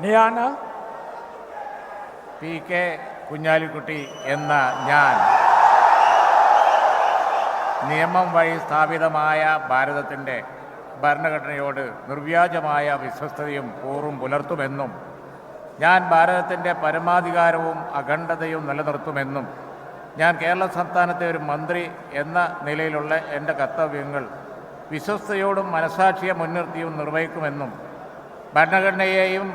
ഞാൻ P K Kunhalikutty എന്ന ഞാൻ നിയമം വഴി സ്ഥാപിതമായ ഭാരതത്തിൻ്റെ ഭരണഘടനയോട് നിർവ്യാജമായ വിശ്വസ്തതയും കൂറും പുലർത്തുമെന്നും ഞാൻ ഭാരതത്തിൻ്റെ പരമാധികാരവും അഖണ്ഡതയും നിലനിർത്തുമെന്നും ഞാൻ കേരള സംസ്ഥാനത്തെ ഒരു മന്ത്രി എന്ന നിലയിലുള്ള എൻ്റെ കർത്തവ്യങ്ങൾ വിശ്വസ്തയോടും മനസാക്ഷിയെ മുൻനിർത്തിയും നിർവഹിക്കുമെന്നും ഭരണഘടനയെയും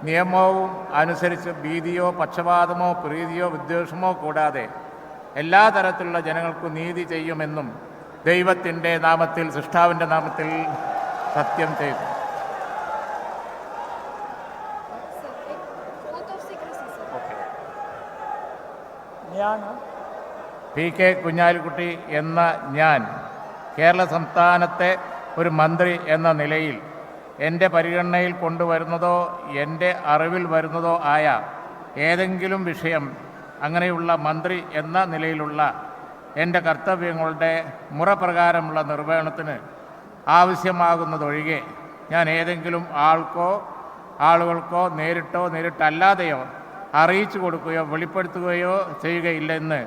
നിയമവും അനുസരിച്ച് ഭീതിയോ പക്ഷപാതമോ പ്രീതിയോ വിദ്വേഷമോ കൂടാതെ എല്ലാ തരത്തിലുള്ള ജനങ്ങൾക്കും നീതി ചെയ്യുമെന്നും ദൈവത്തിൻ്റെ നാമത്തിൽ സൃഷ്ടാവിൻ്റെ നാമത്തിൽ സത്യം ചെയ്തു. ഞാൻ പി കെ കുഞ്ഞാലിക്കുട്ടി എന്ന ഞാൻ കേരള സംസ്ഥാനത്തെ ഒരു മന്ത്രി എന്ന നിലയിൽ എൻ്റെ പരിഗണനയിൽ കൊണ്ടുവരുന്നതോ എൻ്റെ അറിവിൽ വരുന്നതോ ആയ ഏതെങ്കിലും വിഷയം അങ്ങനെയുള്ള മന്ത്രി എന്ന നിലയിലുള്ള എൻ്റെ കർത്തവ്യങ്ങളുടെ മുറപ്രകാരമുള്ള നിർവഹണത്തിന് ആവശ്യമാകുന്നതൊഴികെ ഞാൻ ഏതെങ്കിലും ആളുകൾക്കോ നേരിട്ടോ നേരിട്ടല്ലാതെയോ അറിയിച്ചു കൊടുക്കുകയോ വെളിപ്പെടുത്തുകയോ ചെയ്യുകയില്ലെന്ന്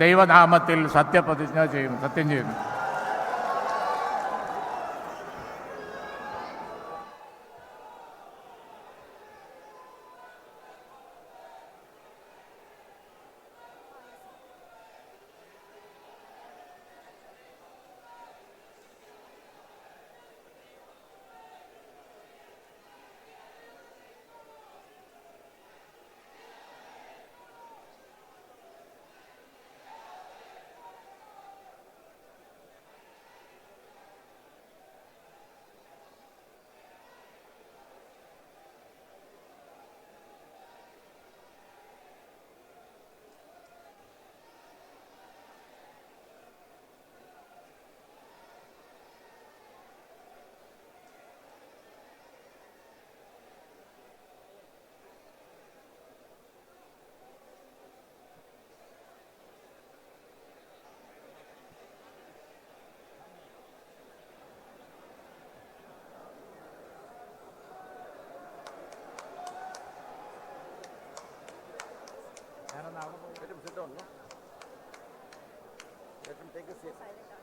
ദൈവനാമത്തിൽ സത്യം ചെയ്യുന്നു. Let him sit down, no? Let him take a seat.